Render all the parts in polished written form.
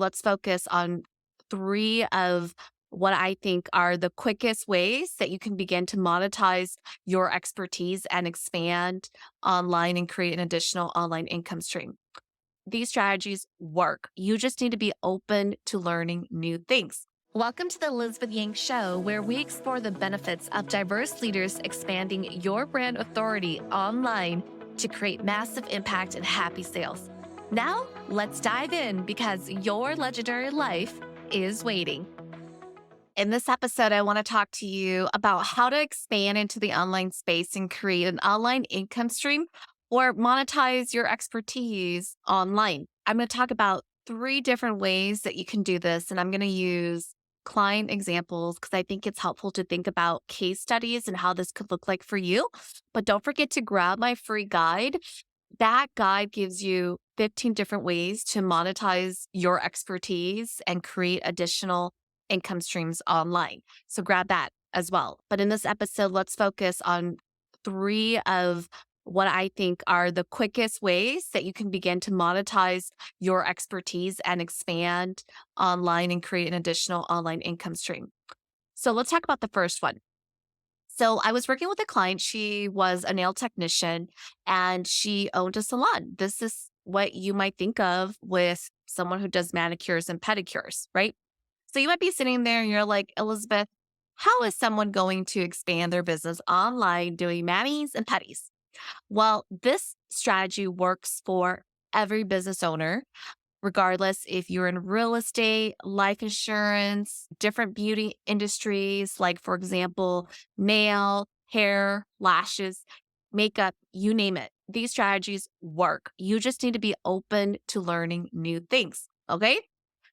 let's focus on three of what I think are the quickest ways that you can begin to monetize your expertise and expand online and create an additional online income stream. These strategies work. You just need to be open to learning new things. Welcome to the Elizabeth Yang Show, where we explore the benefits of diverse leaders expanding your brand authority online to create massive impact and happy sales. Now, let's dive in because your legendary life is waiting. In this episode, I want to talk to you about how to expand into the online space and create an online income stream or monetize your expertise online. I'm going to talk about three different ways that you can do this, and I'm going to use client examples because I think it's helpful to think about case studies and how this could look like for you. But don't forget to grab my free guide. That guide gives you 15 different ways to monetize your expertise and create additional income streams online. So grab that as well. But in this episode, let's focus on three of what I think are the quickest ways that you can begin to monetize your expertise and expand online and create an additional online income stream. So let's talk about the first one. So I was working with a client. She was a nail technician and she owned a salon. This is what you might think of with someone who does manicures and pedicures, right? So you might be sitting there and you're like, Elizabeth, how is someone going to expand their business online doing manis and pedis? Well, this strategy works for every business owner, regardless if you're in real estate, life insurance, different beauty industries, like, for example, nail, hair, lashes, makeup, you name it. These strategies work. You just need to be open to learning new things. Okay.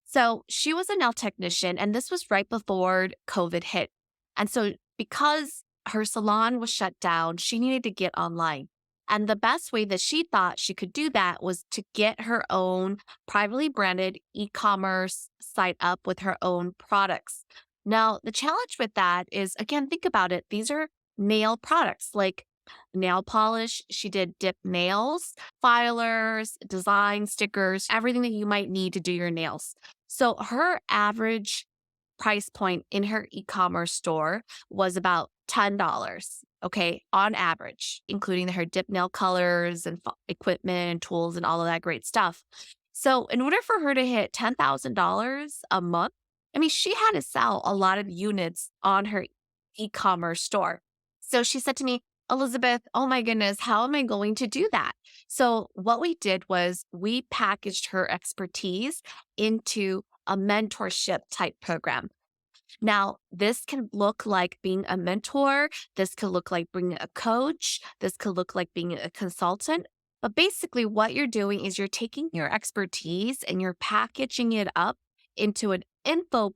So she was a nail technician, and this was right before COVID hit. And so, because her salon was shut down, she needed to get online. And the best way that she thought she could do that was to get her own privately branded e commerce site up with her own products. Now, the challenge with that is, again, think about it. These are nail products like nail polish. She did dip nails, filers, design stickers, everything that you might need to do your nails. So her average price point in her e-commerce store was about $10, okay, on average, including her dip nail colors and equipment and tools and all of that great stuff. So in order for her to hit $10,000 a month, I mean, she had to sell a lot of units on her e-commerce store. So she said to me, Elizabeth, oh my goodness, how am I going to do that? So what we did was we packaged her expertise into a mentorship type program. Now, this can look like being a mentor. This could look like being a coach. This could look like being a consultant. But basically, what you're doing is you're taking your expertise and you're packaging it up into an informational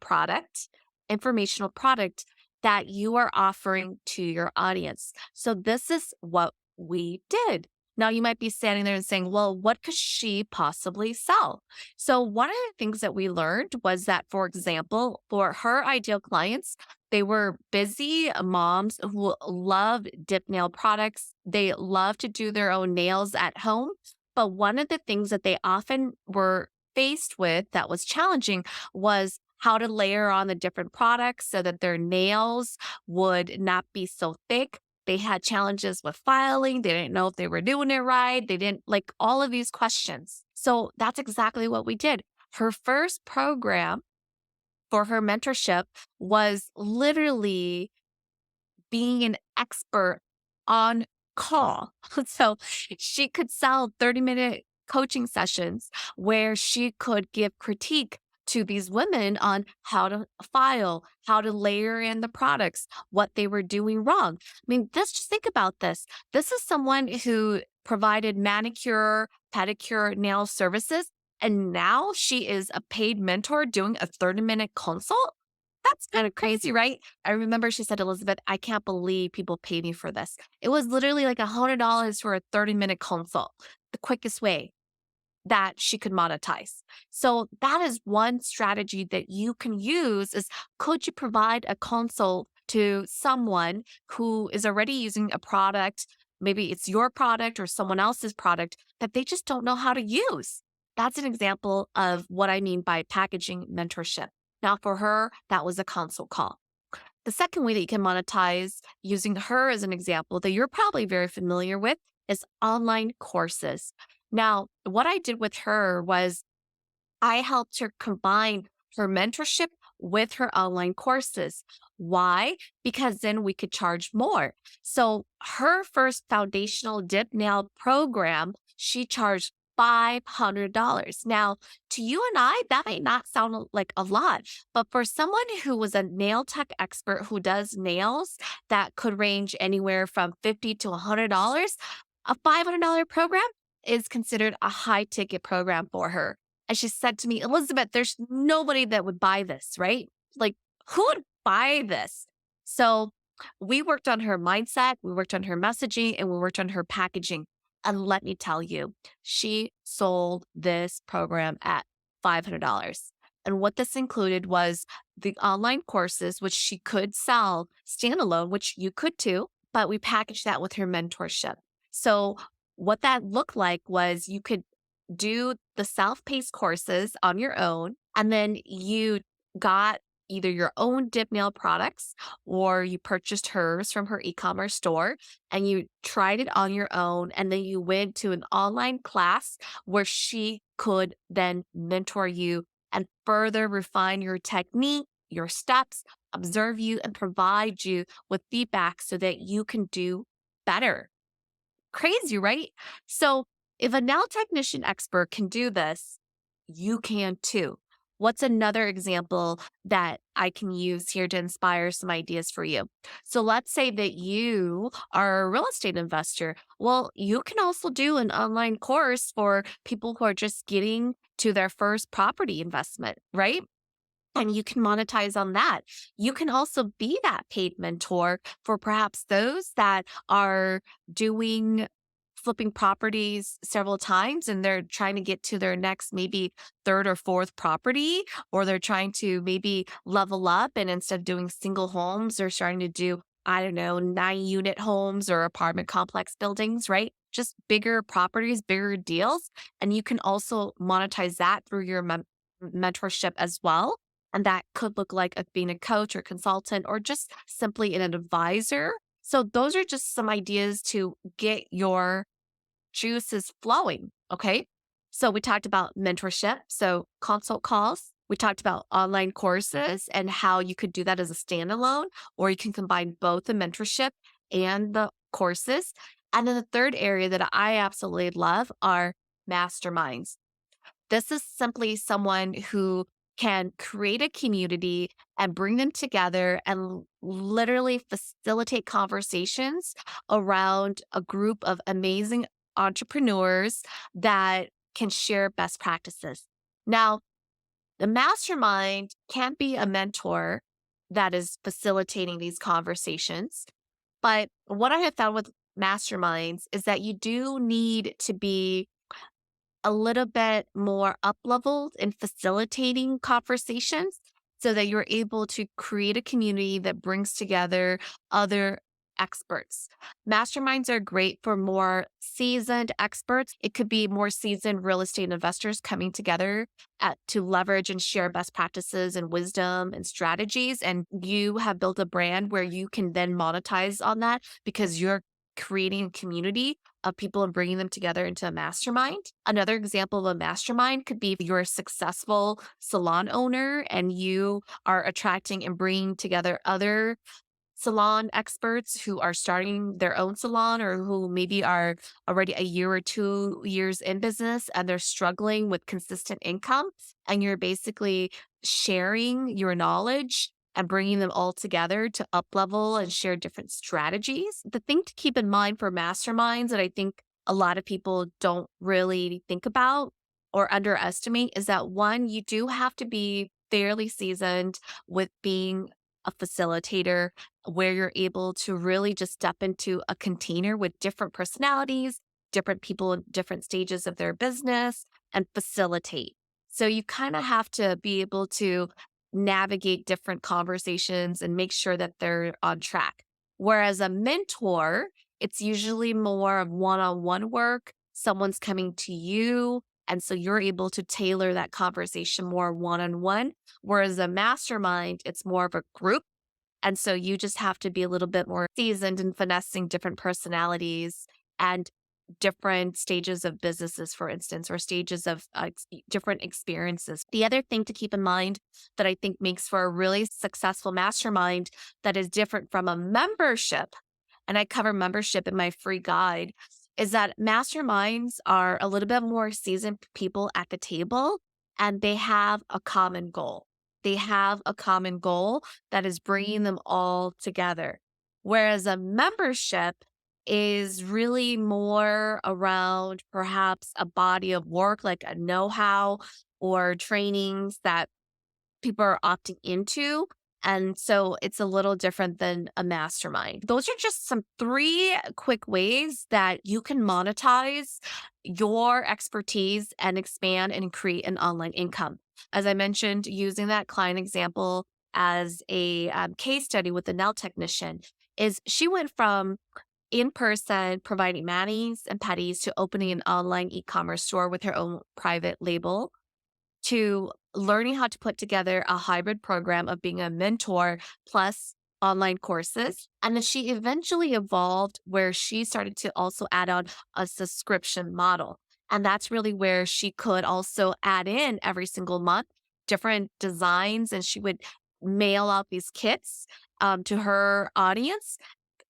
product that you are offering to your audience. So this is what we did. Now you might be standing there and saying, well, what could she possibly sell? So one of the things that we learned was that, for example, for her ideal clients, they were busy moms who loved dip nail products. They love to do their own nails at home. But one of the things that they often were faced with that was challenging was how to layer on the different products so that their nails would not be so thick. They had challenges with filing. They didn't know if they were doing it right. They didn't like all of these questions. So that's exactly what we did. Her first program for her mentorship was literally being an expert on call. So she could sell 30-minute coaching sessions where she could give critique to these women on how to file, how to layer in the products, what they were doing wrong. I mean, just think about this. This is someone who provided manicure, pedicure, nail services, and now she is a paid mentor doing a 30-minute consult. That's kind of crazy, right? I remember she said, Elizabeth, I can't believe people pay me for this. It was literally like $100 for a 30-minute consult, the quickest way that she could monetize. So that is one strategy that you can use is, could you provide a consult to someone who is already using a product? Maybe it's your product or someone else's product that they just don't know how to use. That's an example of what I mean by packaging mentorship. Now, for her, that was a consult call. The second way that you can monetize using her as an example that you're probably very familiar with is online courses. Now, what I did with her was I helped her combine her mentorship with her online courses. Why? Because then we could charge more. So her first foundational dip nail program, she charged $500. Now, to you and I, that might not sound like a lot, but for someone who was a nail tech expert who does nails that could range anywhere from $50 to $100, a $500 program is considered a high ticket program for her. And she said to me, Elizabeth, there's nobody that would buy this, right? Like, who would buy this? So we worked on her mindset, we worked on her messaging, and we worked on her packaging. And let me tell you, she sold this program at $500. And what this included was the online courses, which she could sell standalone, which you could too, but we packaged that with her mentorship. So what that looked like was you could do the self-paced courses on your own, and then you got either your own dip nail products or you purchased hers from her e-commerce store and you tried it on your own, and then you went to an online class where she could then mentor you and further refine your technique, your steps, observe you, and provide you with feedback so that you can do better. Crazy, right? So, if a nail technician expert can do this, you can too. What's another example that I can use here to inspire some ideas for you? So, let's say that you are a real estate investor. Well, you can also do an online course for people who are just getting to their first property investment, right? And you can monetize on that. You can also be that paid mentor for perhaps those that are doing flipping properties several times and they're trying to get to their next maybe third or fourth property, or they're trying to maybe level up and instead of doing single homes, they're starting to do, I don't know, 9 unit homes or apartment complex buildings, right? Just bigger properties, bigger deals. And you can also monetize that through your mentorship as well. And that could look like being a coach or consultant or just simply an advisor. So, those are just some ideas to get your juices flowing. Okay. So, we talked about mentorship. So, consult calls. We talked about online courses and how you could do that as a standalone, or you can combine both the mentorship and the courses. And then the third area that I absolutely love are masterminds. This is simply someone who can create a community and bring them together and literally facilitate conversations around a group of amazing entrepreneurs that can share best practices. Now, the mastermind can't be a mentor that is facilitating these conversations. But what I have found with masterminds is that you do need to be a little bit more up leveled in facilitating conversations so that you're able to create a community that brings together other experts. Masterminds are great for more seasoned experts. It could be more seasoned real estate investors coming together to leverage and share best practices and wisdom and strategies. And you have built a brand where you can then monetize on that because you're creating a community of people and bringing them together into a mastermind. Another example of a mastermind could be if you're a successful salon owner and you are attracting and bringing together other salon experts who are starting their own salon or who maybe are already a year or 2 years in business and they're struggling with consistent income. And you're basically sharing your knowledge and bringing them all together to up level and share different strategies. The thing to keep in mind for masterminds that I think a lot of people don't really think about or underestimate is that one, you do have to be fairly seasoned with being a facilitator where you're able to really just step into a container with different personalities, different people in different stages of their business, and facilitate. So you kind of have to be able to navigate different conversations and make sure that they're on track. Whereas a mentor, it's usually more of one on one work. Someone's coming to you And so you're able to tailor that conversation more one on one. Whereas a mastermind, it's more of a group. And so you just have to be a little bit more seasoned in finessing different personalities and different stages of businesses, for instance, or stages of different experiences. The other thing to keep in mind that I think makes for a really successful mastermind that is different from a membership, and I cover membership in my free guide, is that masterminds are a little bit more seasoned people at the table and they have a common goal. They have a common goal that is bringing them all together. Whereas a membership is really more around perhaps a body of work, like a know how or trainings that people are opting into. And so it's a little different than a mastermind. Those are just some three quick ways that you can monetize your expertise and expand and create an online income. As I mentioned, using that client example as a case study with the nail technician, is she went from in person providing manis and petties to opening an online e-commerce store with her own private label to learning how to put together a hybrid program of being a mentor plus online courses. And then she eventually evolved where she started to also add on a subscription model. And that's really where she could also add in every single month different designs, and she would mail out these kits to her audience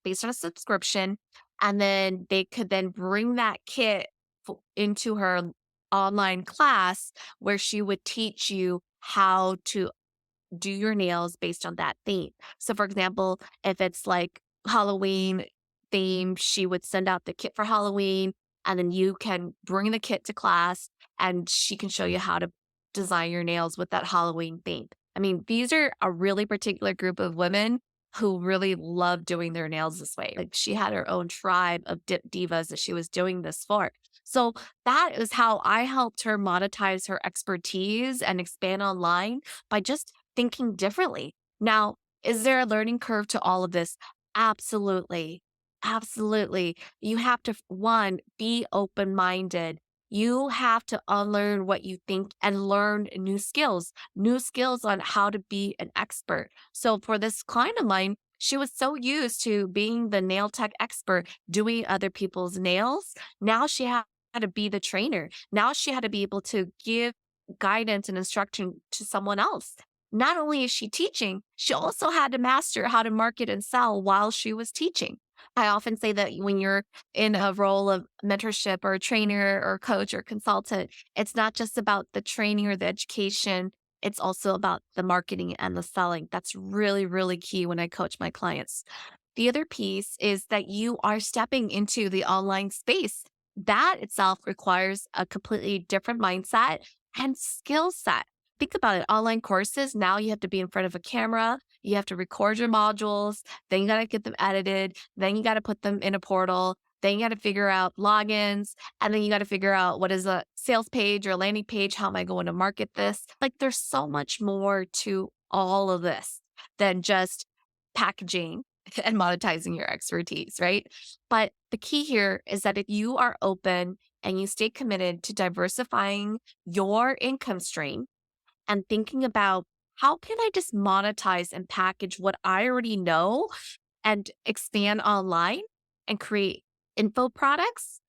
based on a subscription. And then they could then bring that kit into her online class where she would teach you how to do your nails based on that theme. So, for example, if it's like Halloween theme, she would send out the kit for Halloween, and then you can bring the kit to class and she can show you how to design your nails with that Halloween theme. I mean, these are a really particular group of women who really love doing their nails this way. Like she had her own tribe of divas that she was doing this for. So that is how I helped her monetize her expertise and expand online by just thinking differently. Now, is there a learning curve to all of this? Absolutely. Absolutely. You have to, one, be open minded. You have to unlearn what you think and learn new skills on how to be an expert. So, for this client of mine, she was so used to being the nail tech expert, doing other people's nails. Now she had to be the trainer. Now she had to be able to give guidance and instruction to someone else. Not only is she teaching, she also had to master how to market and sell while she was teaching. I often say that when you're in a role of mentorship or a trainer or coach or consultant, it's not just about the training or the education. It's also about the marketing and the selling. That's really, really key when I coach my clients. The other piece is that you are stepping into the online space. That itself requires a completely different mindset and skill set. Think about it, online courses, now you have to be in front of a camera, you have to record your modules, then you got to get them edited, then you got to put them in a portal, then you got to figure out logins, and then you got to figure out what is a sales page or a landing page, how am I going to market this? Like there's so much more to all of this than just packaging and monetizing your expertise, right? But the key here is that if you are open and you stay committed to diversifying your income stream and thinking about how can I just monetize and package what I already know and expand online and create info products,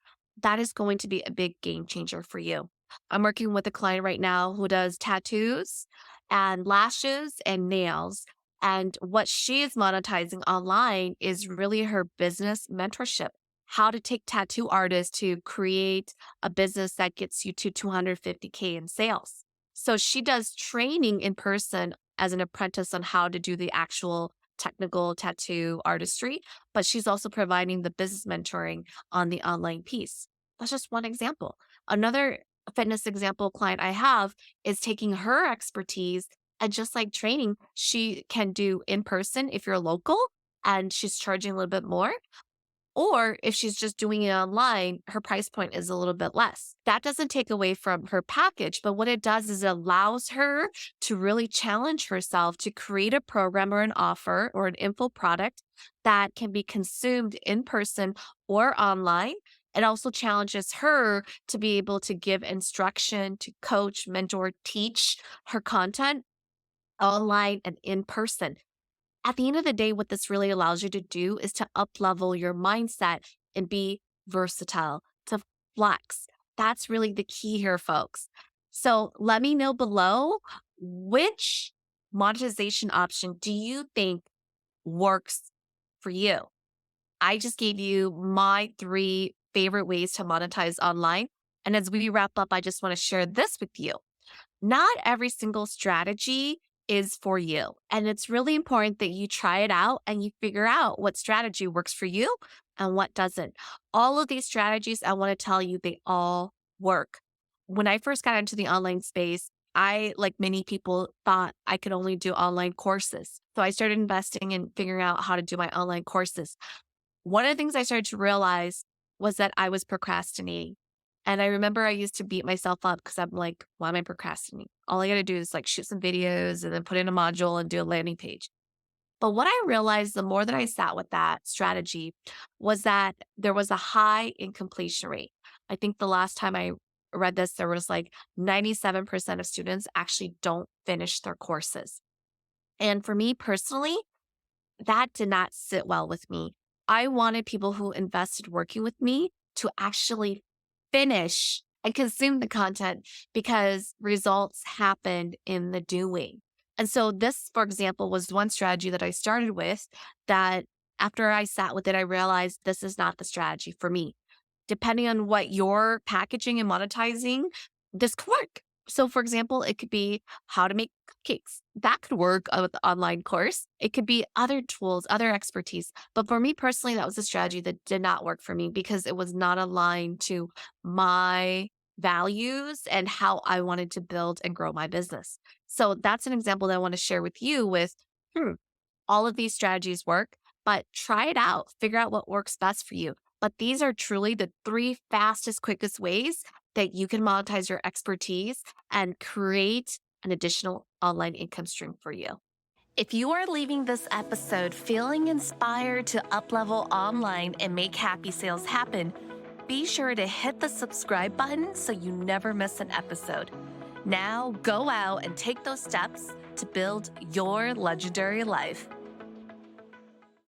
that is going to be a big game changer for you. I'm working with a client right now who does tattoos and lashes and nails. And what she is monetizing online is really her business mentorship. How to take tattoo artists to create a business that gets you to 250K in sales. So she does training in person as an apprentice on how to do the actual technical tattoo artistry, but she's also providing the business mentoring on the online piece. That's just one example. Another fitness example client I have is taking her expertise and just like training, she can do in person if you're local and she's charging a little bit more. Or if she's just doing it online, her price point is a little bit less. That doesn't take away from her package, but what it does is it allows her to really challenge herself to create a program or an offer or an info product that can be consumed in person or online It also challenges her to be able to give instruction, to coach, mentor, teach her content online and in person. At the end of the day, what this really allows you to do is to up level your mindset and be versatile, to flex. That's really the key here, folks. So let me know below, which monetization option do you think works for you? I just gave you my three favorite ways to monetize online. And as we wrap up, I just want to share this with you. Not every single strategy is for you. And it's really important that you try it out and you figure out what strategy works for you and what doesn't. All of these strategies, I want to tell you, they all work. When I first got into the online space, I, like many people, thought I could only do online courses. So I started investing in figuring out how to do my online courses. One of the things I started to realize was that I was procrastinating. And I remember I used to beat myself up because I'm like, why am I procrastinating? All I got to do is like shoot some videos and then put in a module and do a landing page. But what I realized the more that I sat with that strategy was that there was a high incompletion rate. I think the last time I read this, there was like 97% of students actually don't finish their courses. And for me personally, that did not sit well with me. I wanted people who invested working with me to actually finish and consume the content because results happened in the doing. And so, this, for example, was one strategy that I started with that after I sat with it, I realized this is not the strategy for me. Depending on what you're packaging and monetizing, this could work. So, for example, it could be how to make cupcakes. That could work with the online course. It could be other tools, other expertise. But for me personally, that was a strategy that did not work for me because it was not aligned to my values and how I wanted to build and grow my business. So, that's an example that I want to share with you with, hmm, all of these strategies work, but try it out, figure out what works best for you. But these are truly the three fastest, quickest ways that you can monetize your expertise and create an additional online income stream for you. If you are leaving this episode feeling inspired to uplevel online and make happy sales happen, be sure to hit the subscribe button so you never miss an episode. Now go out and take those steps to build your legendary life.